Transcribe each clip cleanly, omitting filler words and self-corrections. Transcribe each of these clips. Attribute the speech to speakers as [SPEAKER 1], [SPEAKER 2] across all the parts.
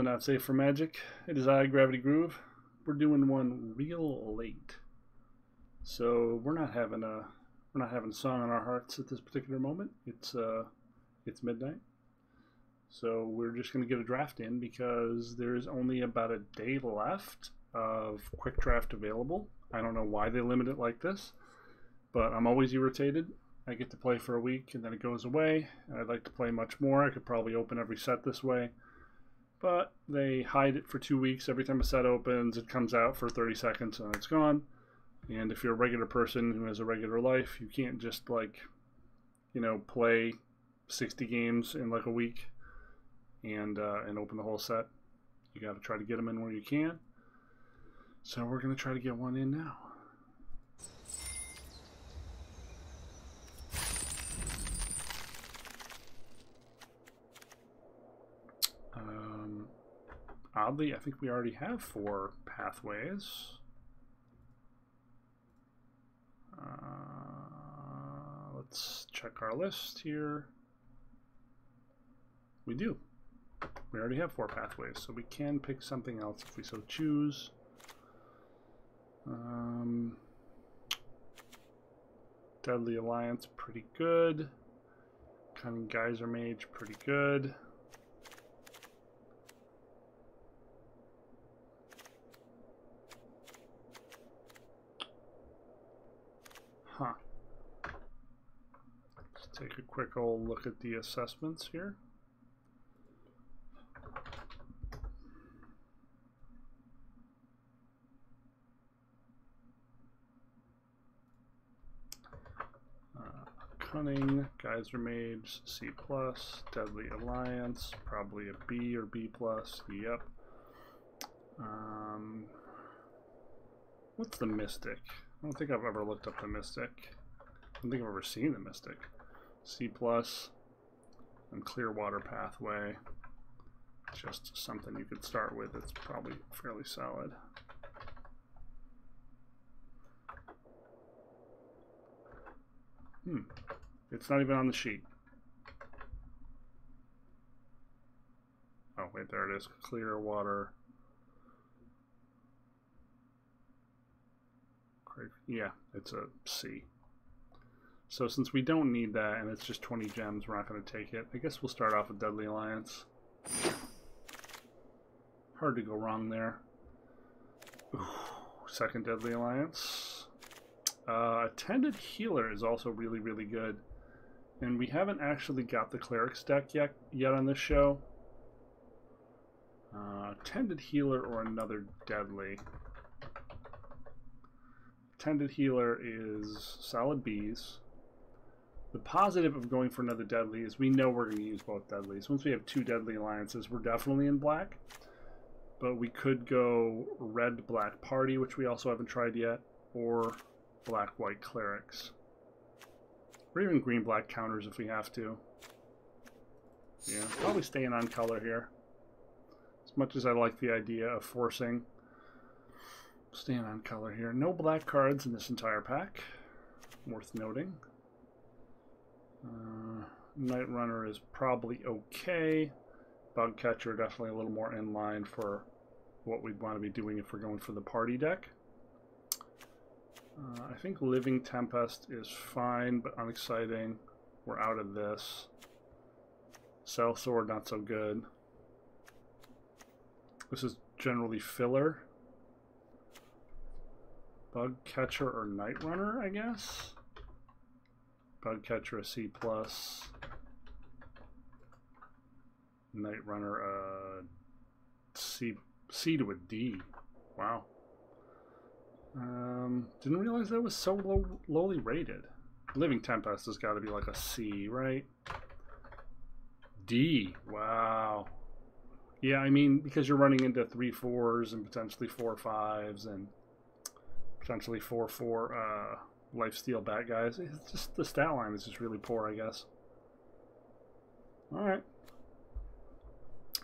[SPEAKER 1] but not safe for Magic. It is I, Gravity Groove. We're doing one real late, so we're not having a song on our hearts at this particular moment. It's midnight, so we're just gonna get a draft in because there's only about a day left of quick draft available. I don't know why they limit it like this, but I'm always irritated. I get to play for a week and then it goes away, and I'd like to play much more. I could probably open every set this way, but they hide it for 2 weeks. Every time a set opens, it comes out for 30 seconds and it's gone. And if you're a regular person who has a regular life, you can't just, like, you know, play 60 games in like a week and open the whole set. You got to try to get them in where you can. So we're going to try to get one in now. Oddly, I think we already have 4 pathways. Let's check our list here. We do. We already have 4 pathways, so we can pick something else if we so choose. Deadly Alliance, pretty good. Cunning Geyser Mage, pretty good. Huh. Let's take a quick old look at the assessments here. Cunning, Geyser Mage, C+, Deadly Alliance, probably a B or B+, yep. What's the Mystic? I don't think I've ever looked up the Mystic. I don't think I've ever seen the Mystic. C+, and Clearwater Pathway. Just something you could start with. It's probably fairly solid. It's not even on the sheet. Oh, wait, there it is. Clearwater. Yeah, it's a C. So since we don't need that and it's just 20 gems, we're not going to take it. I guess we'll start off with Deadly Alliance. Hard to go wrong there. Ooh, second Deadly Alliance. Attended Healer is also really, really good. And we haven't actually got the Cleric's deck yet on this show. Attended Healer or another Deadly. Attended Healer is solid Bs. The positive of going for another Deadly is we know we're going to use both Deadlies. Once we have 2 Deadly Alliances, we're definitely in black. But we could go Red-Black Party, which we also haven't tried yet, or Black-White Clerics. Or even Green-Black counters if we have to. Yeah, probably staying on color here. As much as I like the idea of forcing, staying on color here. No black cards in this entire pack. Worth noting. Night Runner is probably okay. Bug Catcher definitely a little more in line for what we'd want to be doing if we're going for the party deck. I think Living Tempest is fine, but unexciting. We're out of this. Cell Sword, not so good. This is generally filler. Bug Catcher or Night Runner, I guess. Bug Catcher a C+. Night Runner C to a D. Wow. Didn't realize that was so lowly rated. Living Tempest has got to be like a C, right? D. Wow. Yeah, I mean, because you're running into 3/4s and potentially 4/5s and potentially 4/4 lifesteal bad guys. It's just the stat line is just really poor, I guess. All right.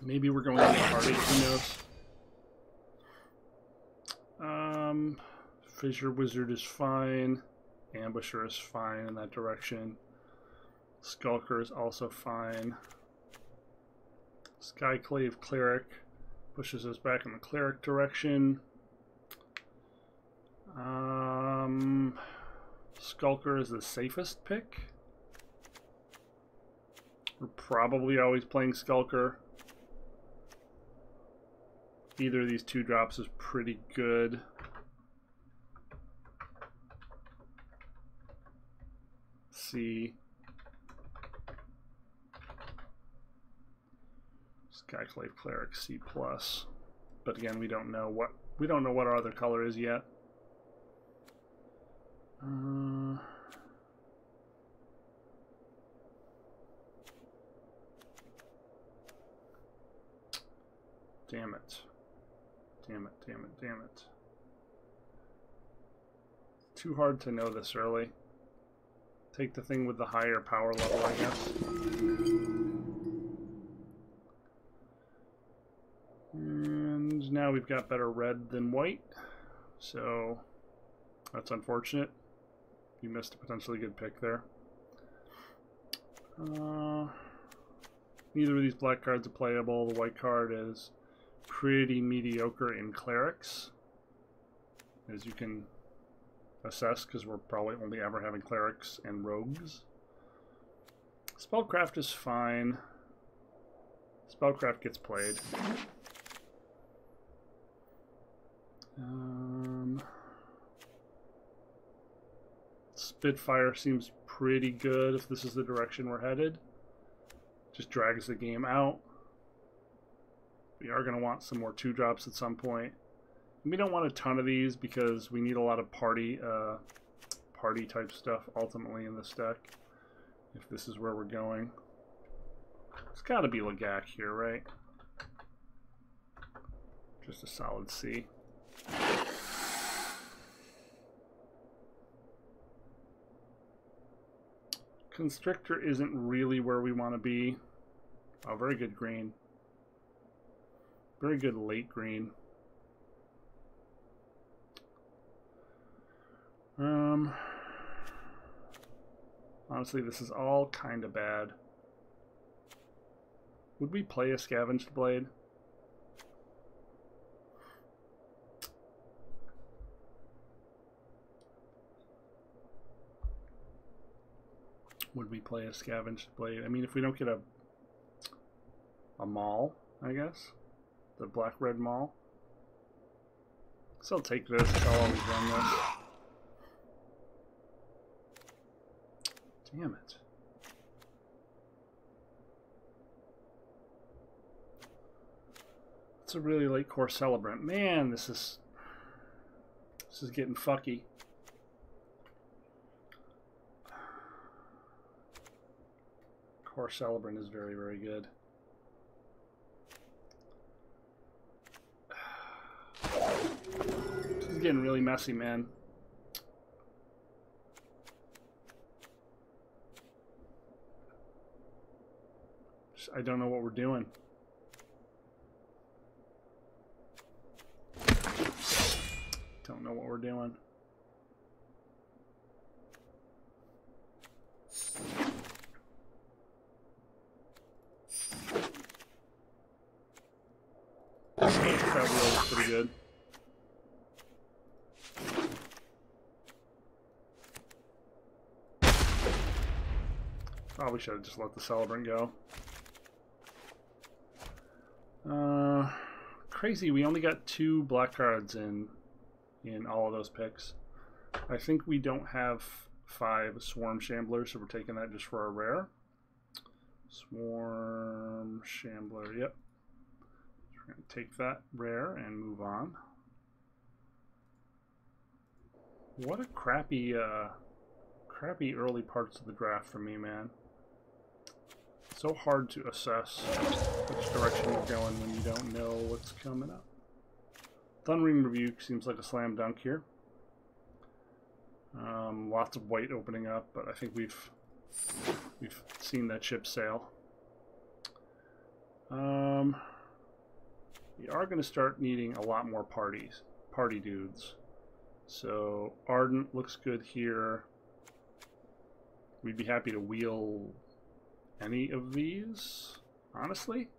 [SPEAKER 1] Maybe we're going to the party. Who knows? Fissure Wizard is fine. Ambusher is fine in that direction. Skulker is also fine. Skyclave Cleric Pushes us back in the cleric direction. Skulker is the safest pick. We're probably always playing Skulker. Either of these 2 drops is pretty good. C. Skyclave Cleric C+. But again, we don't know what our other color is yet. Damn it. Damn it, damn it, damn it. Too hard to know this early. Take the thing with the higher power level, I guess. And now we've got better red than white. So that's unfortunate. You missed a potentially good pick there. Neither of these black cards are playable. The white card is pretty mediocre in clerics, as you can assess, because we're probably only ever having clerics and rogues. Spellcraft is fine. Spellcraft gets played. Spitfire seems pretty good if this is the direction we're headed. Just drags the game out. We are going to want some more 2-drops at some point. And we don't want a ton of these because we need a lot of party type stuff ultimately in this deck, if this is where we're going. It's got to be Lagak here, right? Just a solid C. Constrictor isn't really where we want to be. Oh, very good green. Very good late green. Honestly, this is all kind of bad. Would we play a Scavenged Blade? Would we play a Scavenged Blade? I mean, if we don't get a Maul, I guess. The black-red Maul. So I'll take this. I'll always run this. Damn it. It's a really late core Celebrant. Man, this is getting fucky. Core Celebrant is very, very good. This is getting really messy, man. I don't know what we're doing. Don't know what we're doing. That wheel is pretty good. Probably should have just let the Celebrant go. Crazy, we only got 2 black cards in all of those picks. I think we don't have 5 Swarm Shamblers, so we're taking that just for a rare. Swarm Shambler, yep. We're going to take that rare and move on. What a crappy early parts of the draft for me, man. So hard to assess which direction you're going when you don't know what's coming up. Thundering Rebuke seems like a slam dunk here. Lots of white opening up, but I think we've seen that ship sail. We are going to start needing a lot more party dudes. So Ardent looks good here. We'd be happy to wheel any of these, honestly.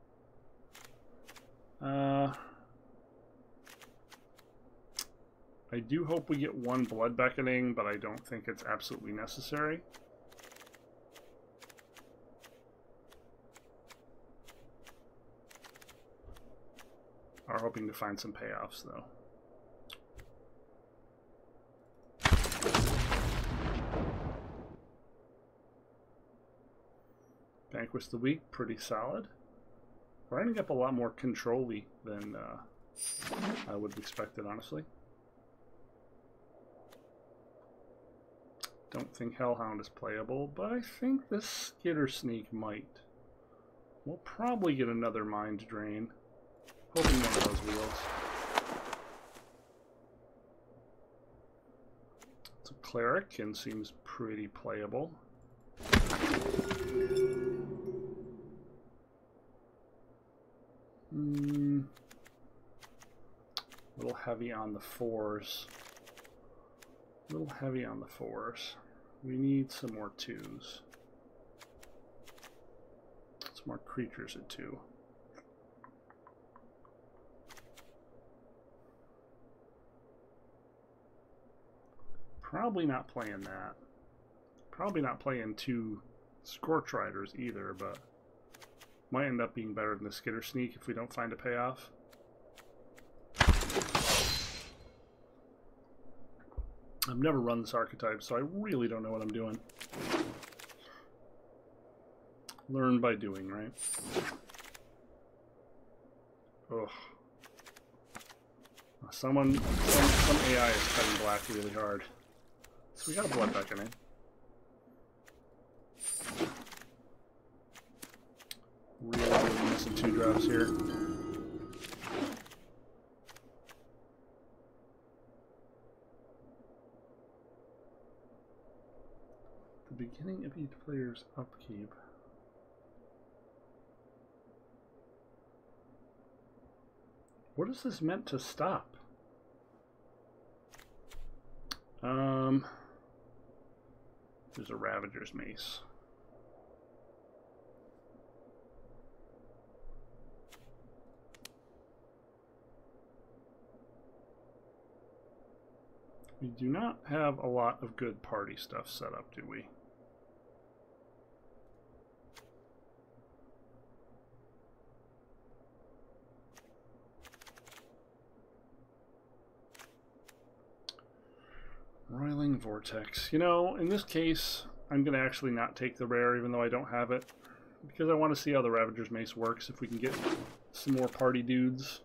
[SPEAKER 1] I do hope we get one Blood Beckoning, but I don't think it's absolutely necessary. Are hoping to find some payoffs, though. Vanquish the Weak, pretty solid. We're ending up a lot more control-y than I would have expected, honestly. Don't think Hellhound is playable, but I think this Skitter Sneak might. We'll probably get another Mind Drain. Hoping one of those wheels. It's a Cleric and seems pretty playable. A little heavy on the 4s. A little heavy on the 4s. We need some more 2s. Some more creatures at 2. Probably not playing that. Probably not playing 2 Scorch Riders either, but might end up being better than the Skitter Sneak if we don't find a payoff. I've never run this archetype, so I really don't know what I'm doing. Learn by doing, right? Ugh. Some AI is cutting black really hard. So we got a Blood Beckoning. Really missing 2 drops here. The beginning of each player's upkeep. What is this meant to stop? There's a Ravager's Mace. We do not have a lot of good party stuff set up, do we? Roiling Vortex. You know, in this case, I'm going to actually not take the rare, even though I don't have it, because I want to see how the Ravager's Mace works, if we can get some more party dudes.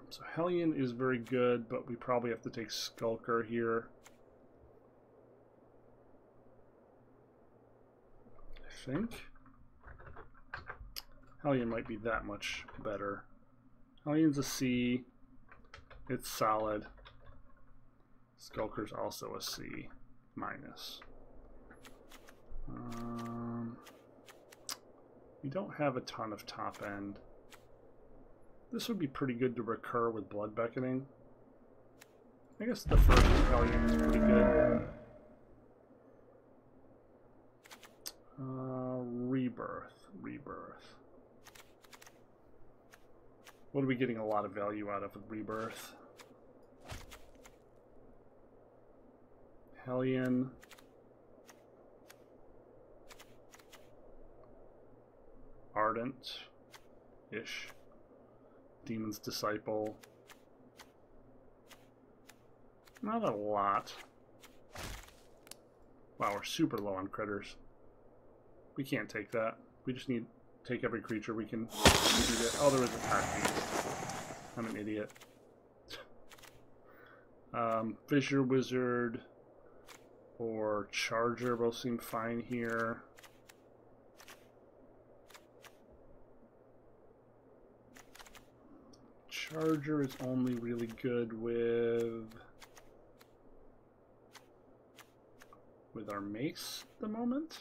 [SPEAKER 1] So Hellion is very good, but we probably have to take Skulker here. I think. Hellion might be that much better. Hellion's a C. It's solid. Skulker's also a C minus. We don't have a ton of top end. This would be pretty good to recur with Blood Beckoning. I guess the first Hellion is pretty good. Rebirth. What are we getting a lot of value out of with Rebirth? Hellion. Ardent-ish. Demon's Disciple. Not a lot. Wow, we're super low on critters. We can't take that. We just need to take every creature we can. Oh, there is a pack beast. I'm an idiot. Fissure Wizard or Charger both seem fine here. Charger is only really good with our mace at the moment.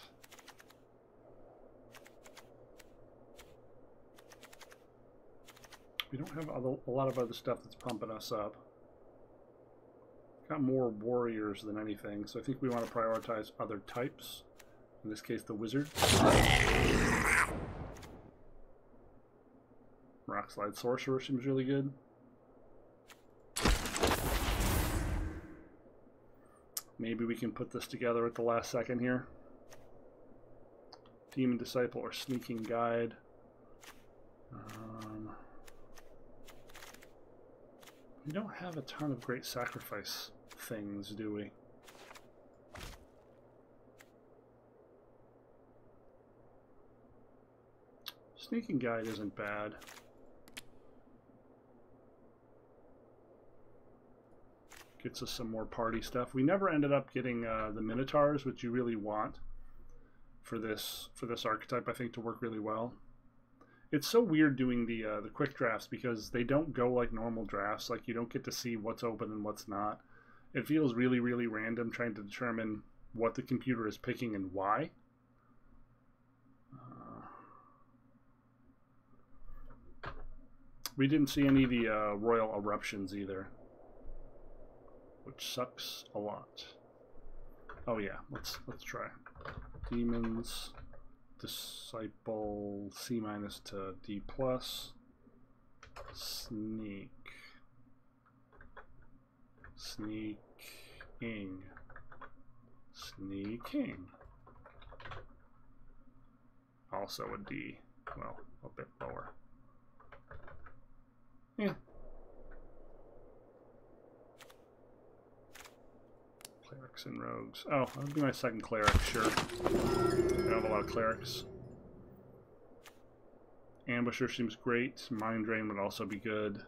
[SPEAKER 1] We don't have a lot of other stuff that's pumping us up. Got more warriors than anything, so I think we want to prioritize other types. In this case, the wizard. Rockslide Sorcerer seems really good. Maybe we can put this together at the last second here. Demon Disciple or Sneaking Guide. We don't have a ton of great sacrifice things, do we? Sneaking Guide isn't bad. Gets us some more party stuff. We never ended up getting the Minotaurs, which you really want for this archetype, I think, to work really well. It's so weird doing the quick drafts because they don't go like normal drafts. Like, you don't get to see what's open and what's not. It feels really, really random trying to determine what the computer is picking and why. We didn't see any of the Royal Eruptions either, which sucks a lot. Oh yeah, let's try. Demons, Disciple, C- to D+, Sneak, Sneaking, Sneaking. Also a D, well, a bit lower. Yeah. Clerics and rogues. Oh, that'll be my second cleric, sure. I have a lot of clerics. Ambusher seems great. Mind Drain would also be good.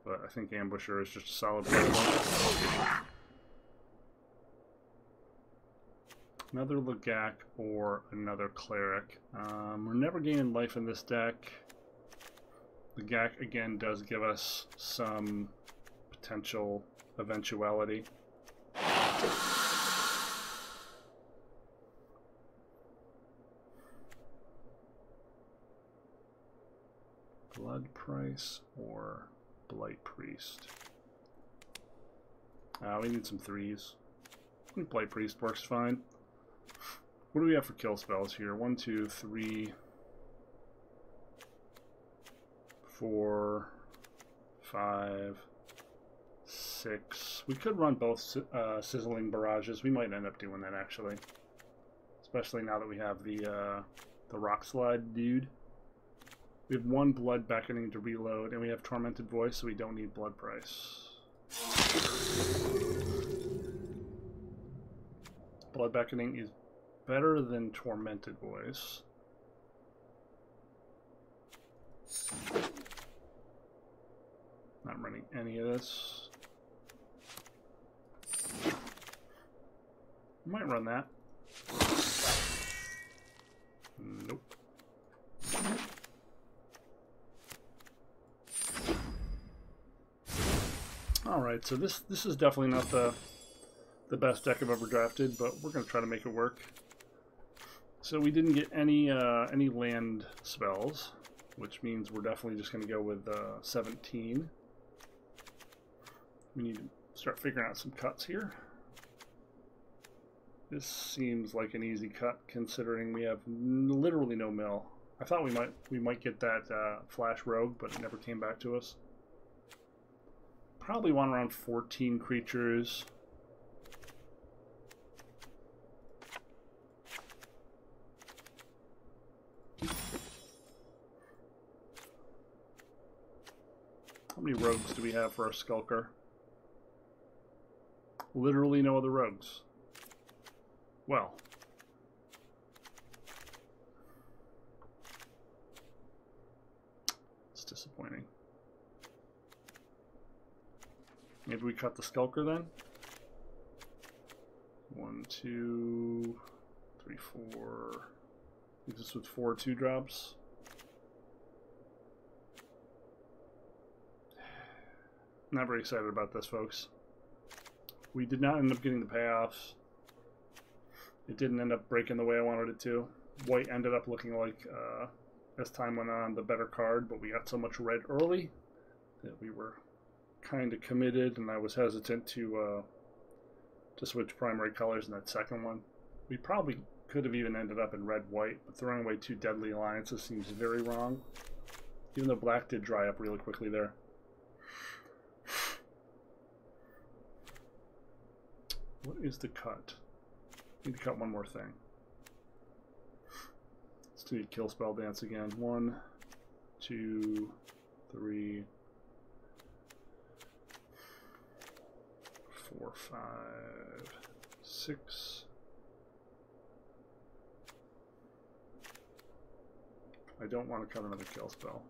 [SPEAKER 1] But I think Ambusher is just a solid play. Another Lagak or another cleric. We're never gaining life in this deck. Lagak again does give us some potential eventuality. Blood Price or Blight Priest. We need some threes. I think Blight Priest works fine. What do we have for kill spells here? 1, 2, 3, 4, 5, 6. We could run both Sizzling Barrages. We might end up doing that, actually. Especially now that we have the Rock Slide dude. We have 1 Blood Beckoning to reload, and we have Tormented Voice, so we don't need Blood Price. Blood Beckoning is better than Tormented Voice. Not running any of this. Might run that. Nope. Alright, so this is definitely not the best deck I've ever drafted, but we're going to try to make it work. So we didn't get any land spells, which means we're definitely just going to go with 17. We need to start figuring out some cuts here. This seems like an easy cut considering we have literally no mill. I thought we might get that Flash Rogue, but it never came back to us. Probably want around 14 creatures. How many rogues do we have for our Skulker? Literally no other rogues. Well. It's disappointing. Maybe we cut the Skulker then? 1, 2, 3, 4. Leaves us with 4 2-drops. Not very excited about this, folks. We did not end up getting the payoffs. It didn't end up breaking the way I wanted it to. White ended up looking like, as time went on, the better card, but we got so much red early that we were kind of committed, and I was hesitant to switch primary colors in that second one. We probably could have even ended up in red-white, but throwing away 2 deadly alliances seems very wrong. Even though black did dry up really quickly there. What is the cut? Need to cut one more thing. Let's do kill spell dance again. 1, 2, 3, 4, 5, 6. I don't want to cut another kill spell.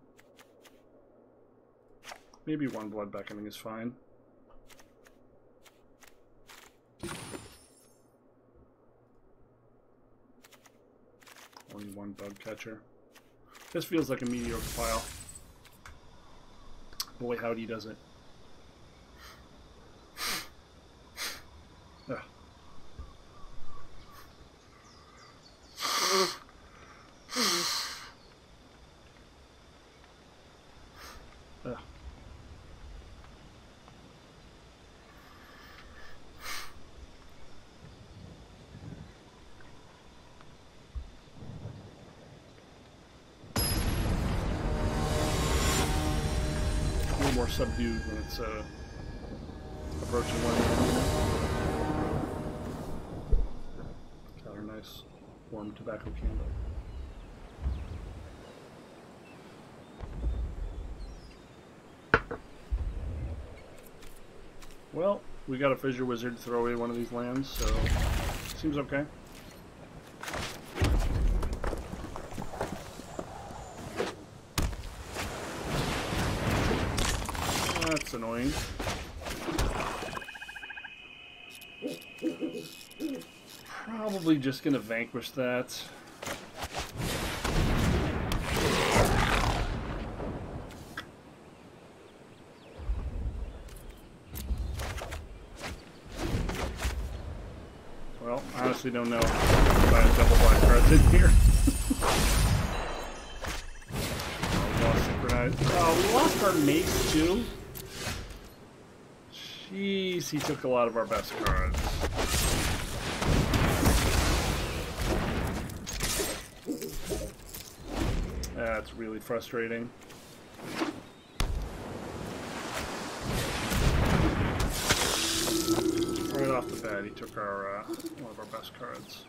[SPEAKER 1] Maybe 1 blood beckoning is fine. Only 1 bug catcher. This feels like a mediocre pile. Boy, howdy does it. Ugh. Ugh. More subdued when it's approaching 1 a.m. Got our nice warm tobacco candle. Well, we got a Fissure Wizard to throw away one of these lands, so seems okay. That's annoying. Probably just gonna vanquish that. Well, honestly don't know if I have double black cards in here. Oh, we lost our mace too? Jeez, he took a lot of our best cards. That's really frustrating. Right off the bat, he took our one of our best cards.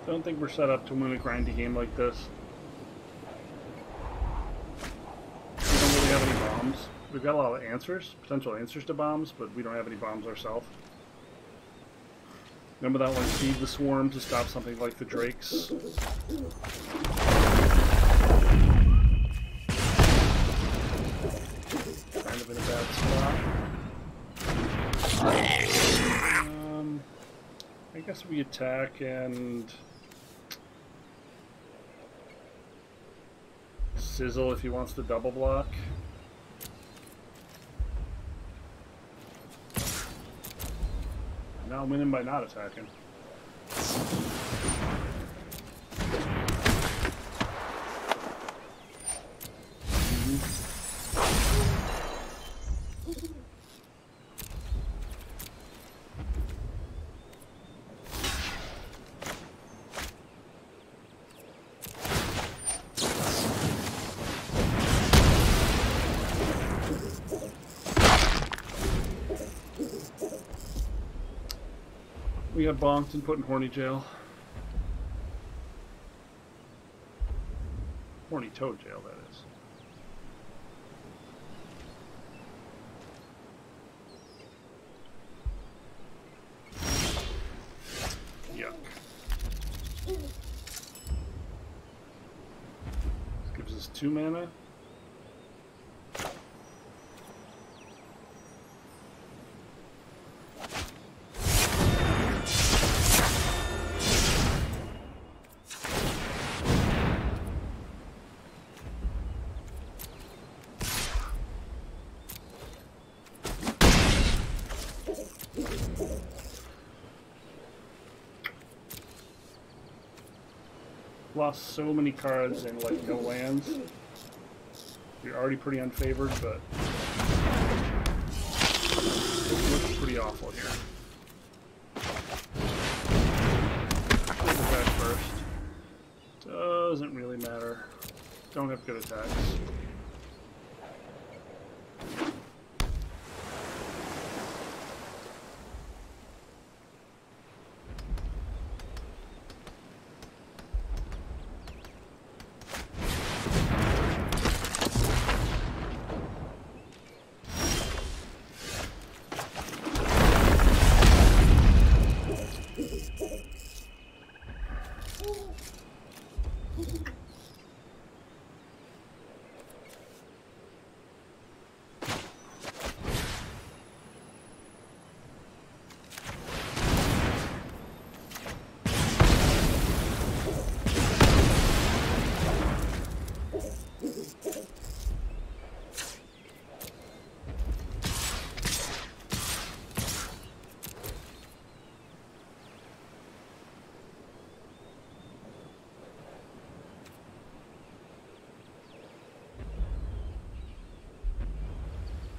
[SPEAKER 1] I don't think we're set up to win a grindy game like this. We don't really have any bombs. We've got a lot of answers, potential answers to bombs, but we don't have any bombs ourselves. Remember that one, feed the swarm to stop something like the drakes? Kind of in a bad spot. I guess we attack and sizzle if he wants to double block. Now I'm winning by not attacking. We got bonked and put in horny jail. Horny toad jail, that is. Yuck. This gives us 2 mana. lost so many cards and like no lands. You're already pretty unfavored, but it looks pretty awful here. Attack first. Doesn't really matter. Don't have good attacks.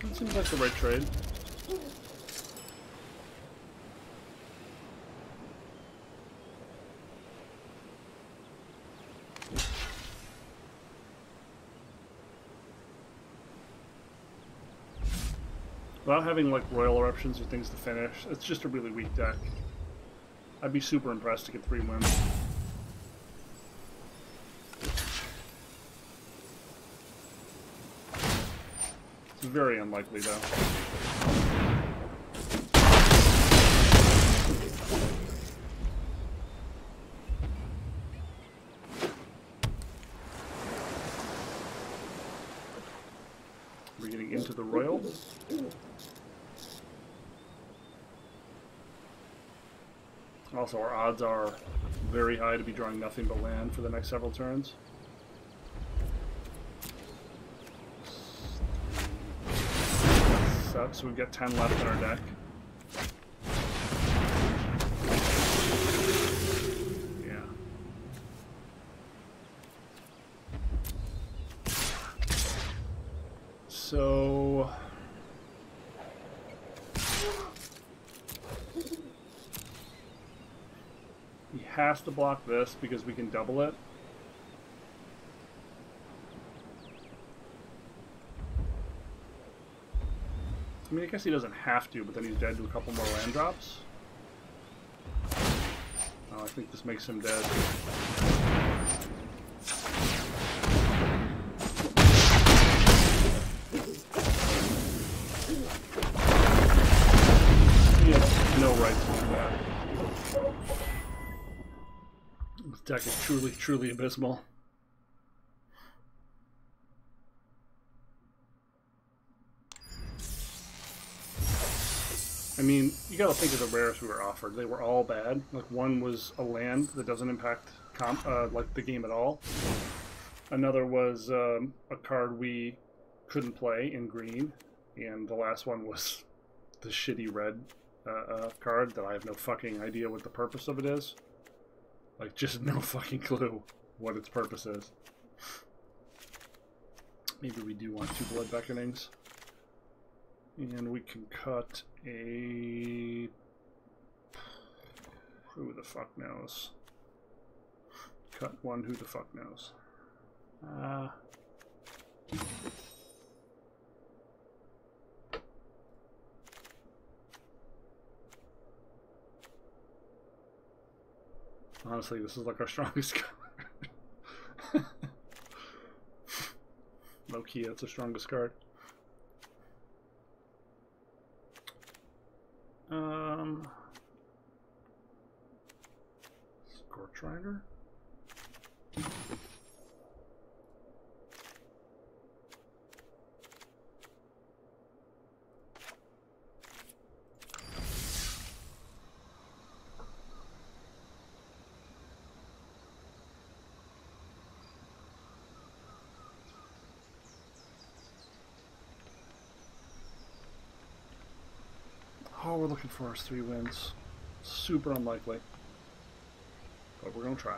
[SPEAKER 1] That seems like the right trade. Without having like royal eruptions or things to finish, it's just a really weak deck. I'd be super impressed to get 3 wins. It's very unlikely though. We're getting into the royal. Also, our odds are very high to be drawing nothing but land for the next several turns. So we've got 10 left in our deck. Yeah. So he has to block this because we can double it. I mean, I guess he doesn't have to, but then he's dead to a couple more land drops. Oh, I think this makes him dead. He has no right to do that. This deck is truly, truly abysmal. I mean, you gotta think of the rares we were offered. They were all bad. Like, one was a land that doesn't impact like the game at all. Another was a card we couldn't play in green, and the last one was the shitty red card that I have no fucking idea what the purpose of it is. Like, just no fucking clue what its purpose is. Maybe we do want 2 Blood Beckonings. And we can cut a... Who the fuck knows? Cut 1, who the fuck knows? Honestly, this is like our strongest card. Low key, that's the strongest card. Scorch Rider? All we're looking for is 3 wins. Super unlikely. But we're going to try.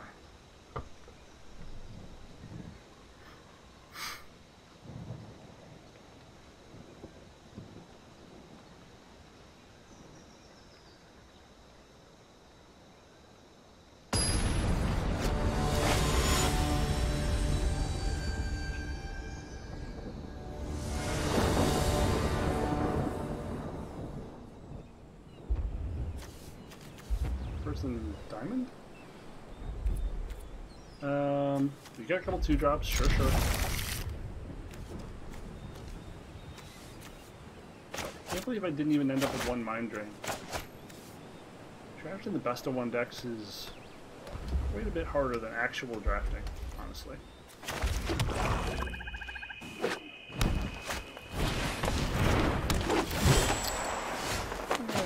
[SPEAKER 1] Stars and Diamond? We got a couple 2-drops, sure. Can't believe I didn't even end up with 1 Mind Drain. Drafting the best of 1 decks is quite a bit harder than actual drafting, honestly.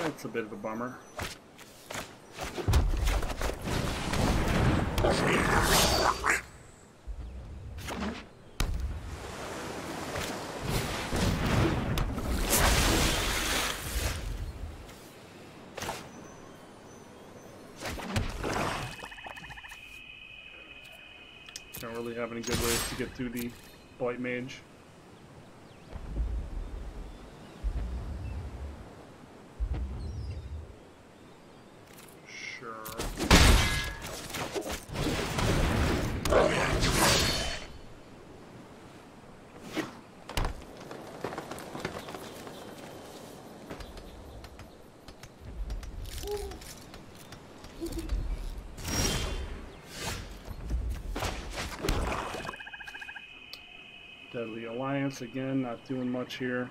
[SPEAKER 1] That's a bit of a bummer. Don't really have any good ways to get through the Blight Mage. Sure. Deadly Alliance again, not doing much here.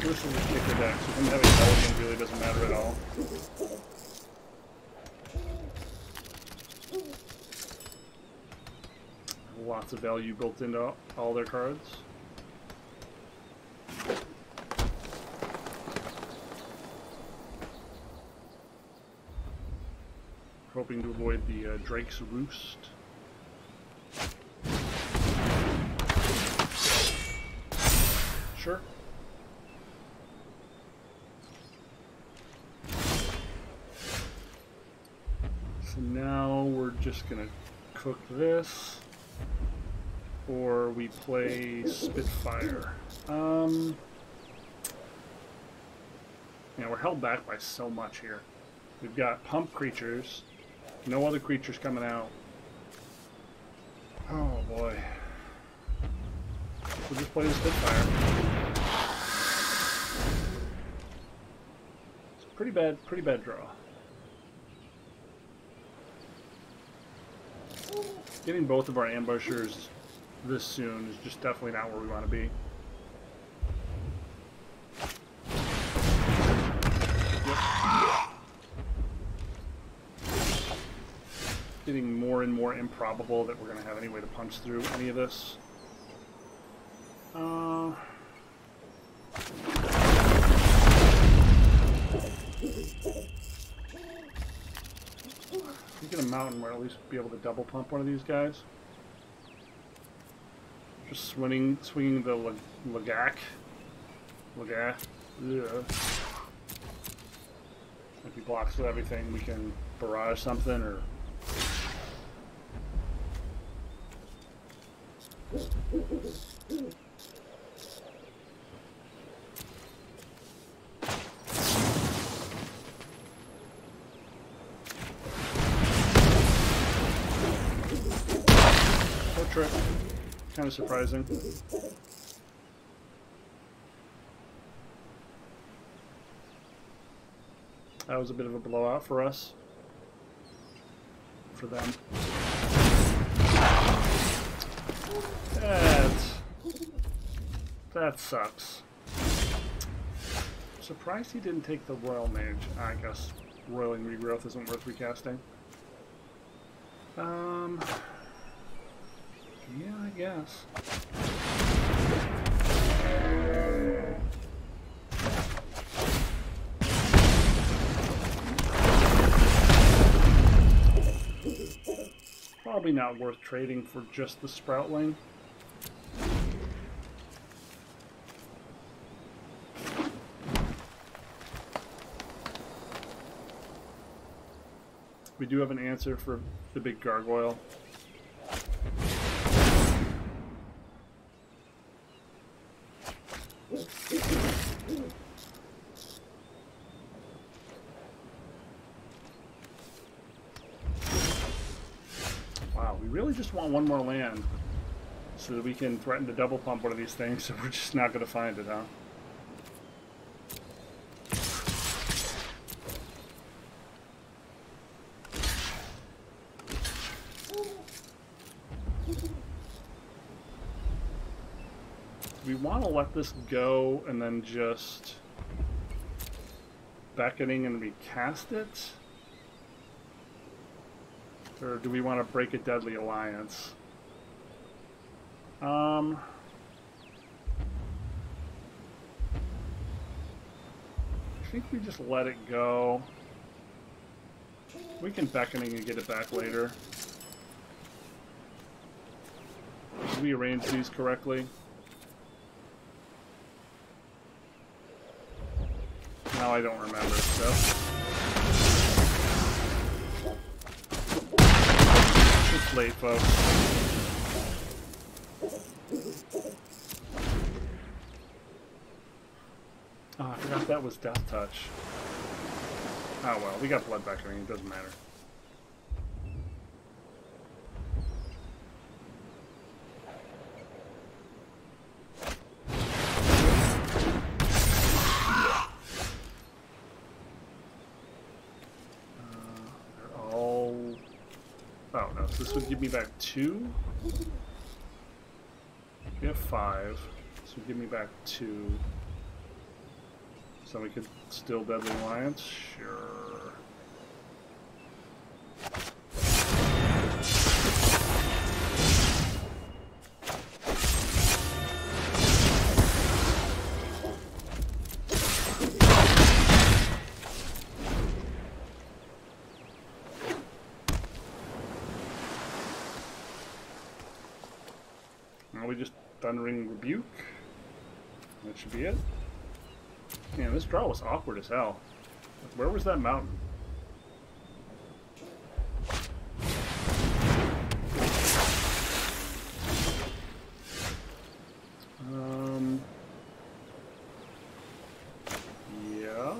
[SPEAKER 1] This is a kicker deck, so him having Elegant really doesn't matter at all. Lots of value built into all their cards. Hoping to avoid the Drake's Roost. Sure. So now we're just gonna cook this, or we play Spitfire. Yeah, we're held back by so much here. We've got pump creatures, no other creatures coming out. Oh boy. We'll just play the Spitfire. It's a pretty bad draw. Getting both of our ambushers this soon is just definitely not where we want to be. Yep. Getting more and more improbable that we're going to have any way to punch through any of this. We get a mountain where at least be able to double pump one of these guys. Just swinging the Lagak. If he blocks with everything, we can barrage something or. Trip. Kind of surprising. That was a bit of a blowout for us. For them. That sucks. Surprised he didn't take the Royal Mage. I guess Roiling Regrowth isn't worth recasting. Yeah, I guess. Probably not worth trading for just the Sproutling. We do have an answer for the big Gargoyle. Wow, we really just want one more land so that we can threaten to double pump one of these things, so we're just not going to find it, huh? We want to let this go and then just beckoning and recast it? Or do we want to break a deadly alliance? I think we just let it go. We can beckoning and get it back later. Did we arrange these correctly? Now I don't remember, so. It's late, folks. Oh, I forgot that was Death Touch. Oh well, we got Blood Beckoning, it doesn't matter. Oh no, so this would give me back 2. We have 5. This would give me back 2. So we could still Deadly Alliance? Sure. Now we just Thundering Rebuke. That should be it. Man, this draw was awkward as hell. Where was that mountain? Yeah.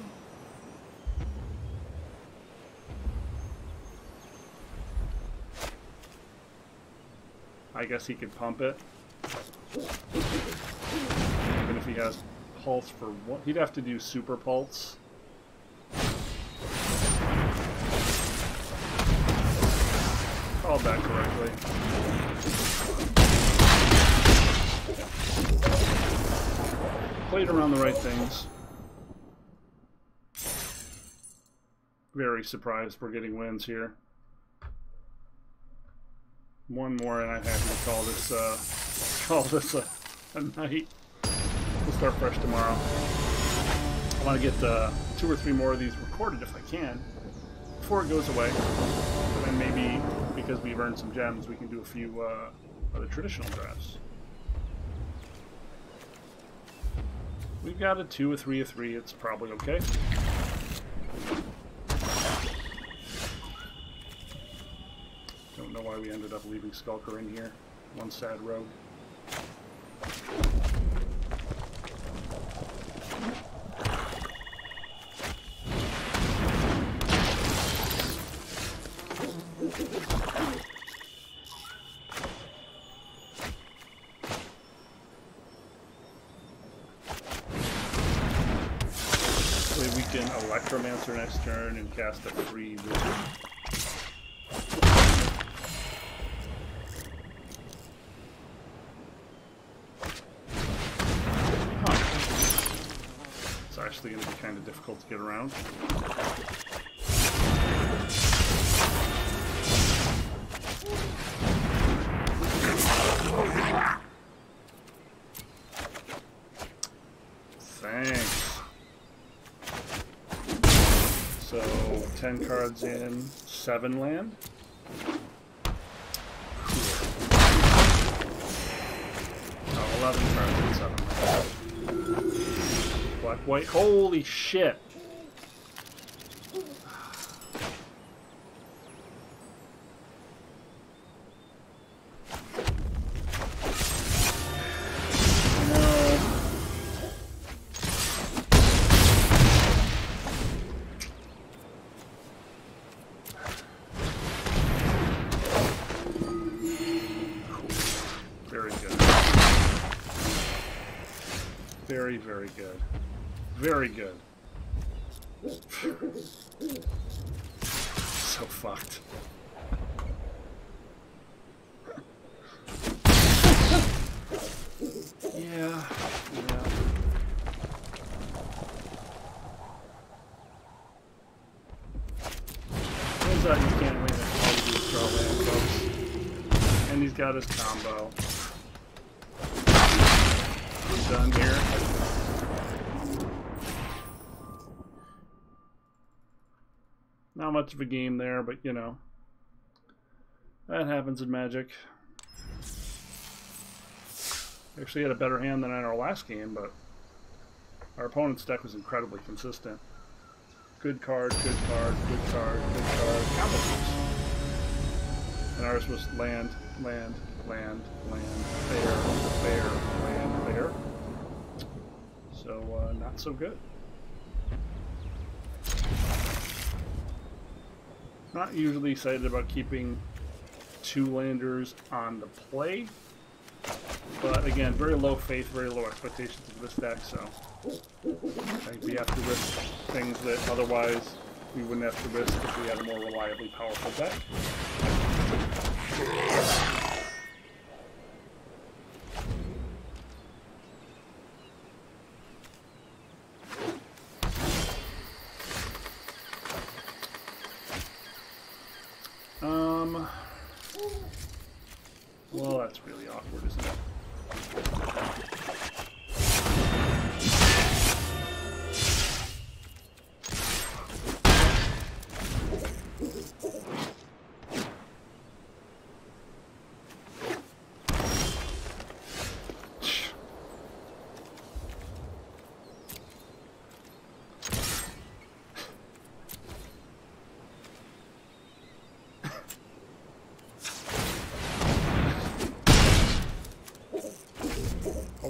[SPEAKER 1] I guess he could pump it. Even if he has pulse for what? He'd have to do super pulse. Called that correctly. Played around the right things. Very surprised we're getting wins here. One more and I'm happy to call this a night. We'll start fresh tomorrow. I want to get 2 or 3 more of these recorded if I can before it goes away. And then maybe, because we've earned some gems, we can do a few other traditional drafts. We've got a 2, a 3, a 3. It's probably okay. Don't know why we ended up leaving Skulker in here. One sad rogue. We can Electromancer next turn and cast a free wizard. It's actually going to be kind of difficult to get around. Thanks. So 10 cards in, 7 land. Oh, 11 cards in, 7 land. Black, white, holy shit! Very, very good. Very good. So fucked. Yeah. Turns out you can't win at all you do is draw land, folks. And he's got his combo. We're done here. Not much of a game there, but you know, that happens in Magic. Actually had a better hand than in our last game, but our opponent's deck was incredibly consistent. Good card, good card, good card, good card, combo six. And ours was land, land, land, land, bear, bear, land, bear. So, not so good. Not usually excited about keeping 2 landers on the play. But again, very low faith, very low expectations of this deck, so I think we have to risk things that otherwise we wouldn't have to risk if we had a more reliably powerful deck. Well, that's really awkward, isn't it?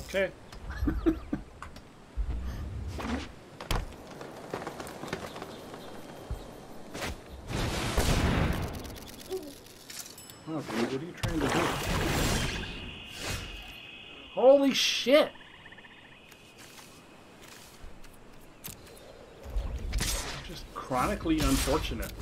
[SPEAKER 1] Okay. Oh, dude, what are you trying to do? Holy shit! Just chronically unfortunate.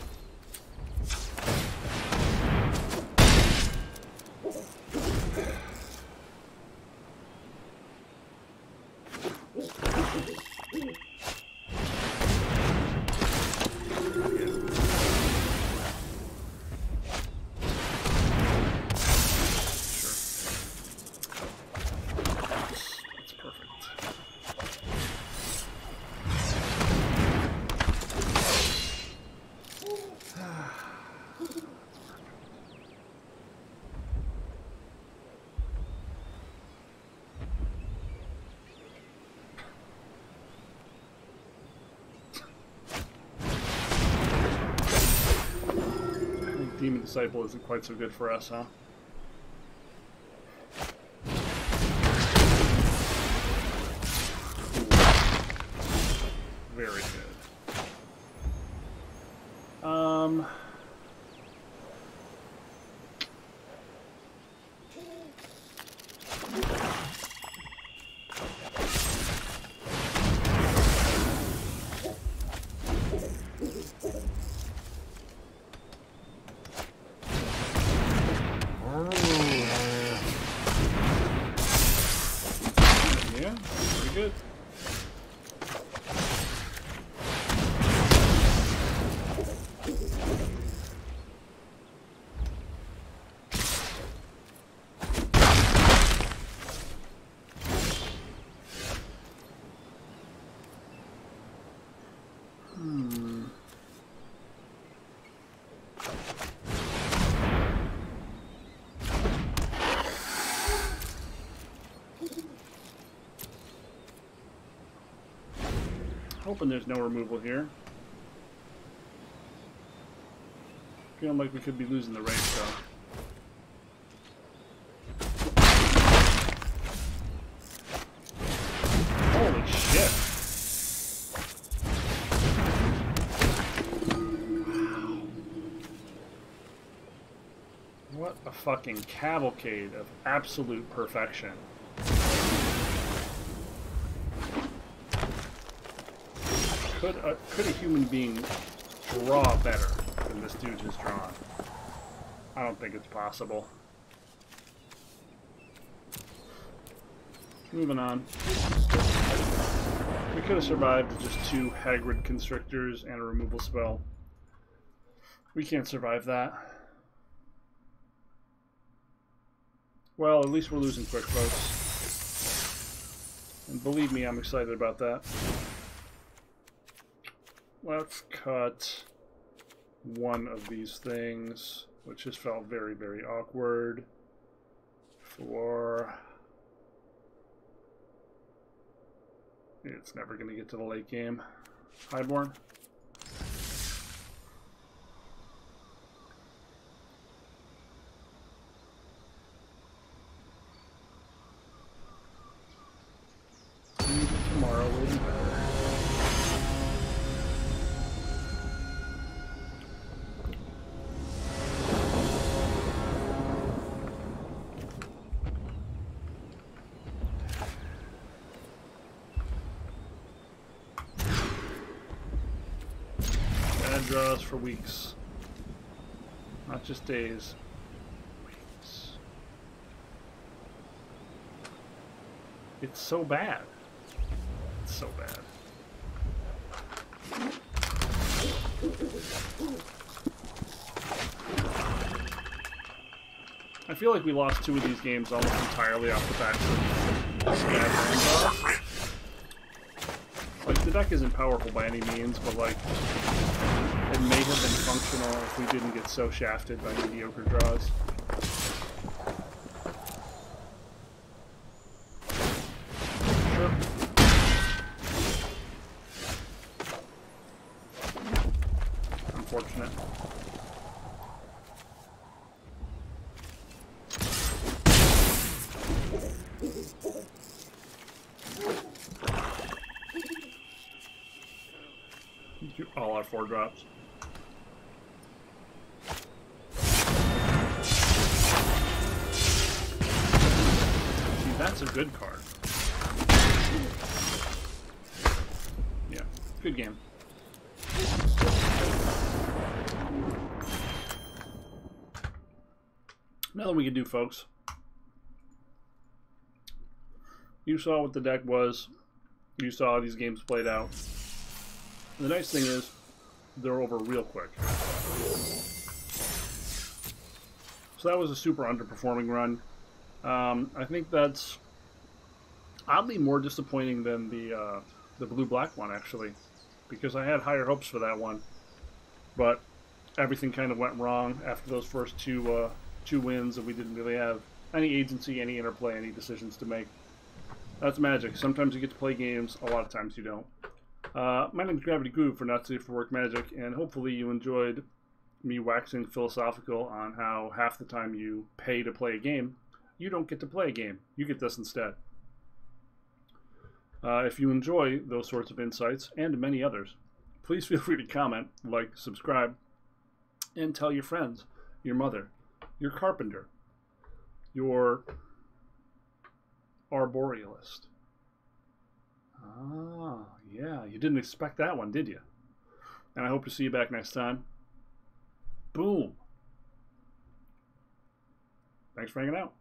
[SPEAKER 1] Demon Disciple isn't quite so good for us, huh? Very good. Yeah, pretty good. Hoping there's no removal here. Feeling like we could be losing the race, though. Holy shit! Wow. What a fucking cavalcade of absolute perfection. Could a human being draw better than this dude has drawn? I don't think it's possible. Moving on. We could have survived with just 2 Hagrid Constrictors and a removal spell. We can't survive that. Well, at least we're losing quick, folks. And believe me, I'm excited about that. Let's cut one of these things, which just felt very, very awkward, for... It's never going to get to the late game. Highborn. Tomorrow will be better. Draws for weeks, not just days. Weeks. It's so bad. It's so bad. I feel like we lost 2 of these games almost entirely off the backs of scab draws. Like, the deck isn't powerful by any means, but like, it may have been functional if we didn't get so shafted by mediocre draws. Sure. Unfortunate. All our 4 drops. See, that's a good card. Yeah, good game. Nothing we can do, folks. You saw what the deck was. You saw these games played out. The nice thing is, they're over real quick. So that was a super underperforming run. I think that's oddly more disappointing than the blue-black one, actually, because I had higher hopes for that one. But everything kind of went wrong after those first two wins, and we didn't really have any agency, any interplay, any decisions to make. That's Magic. Sometimes you get to play games, a lot of times you don't. My name is Gravity Groove for Not Safe for Work Magic, and hopefully you enjoyed me waxing philosophical on how half the time you pay to play a game, you don't get to play a game. You get this instead. If you enjoy those sorts of insights, and many others, please feel free to comment, like, subscribe, and tell your friends, your mother, your carpenter, your arborealist. Ah, yeah, you didn't expect that one, did you? And I hope to see you back next time. Boom. Thanks for hanging out.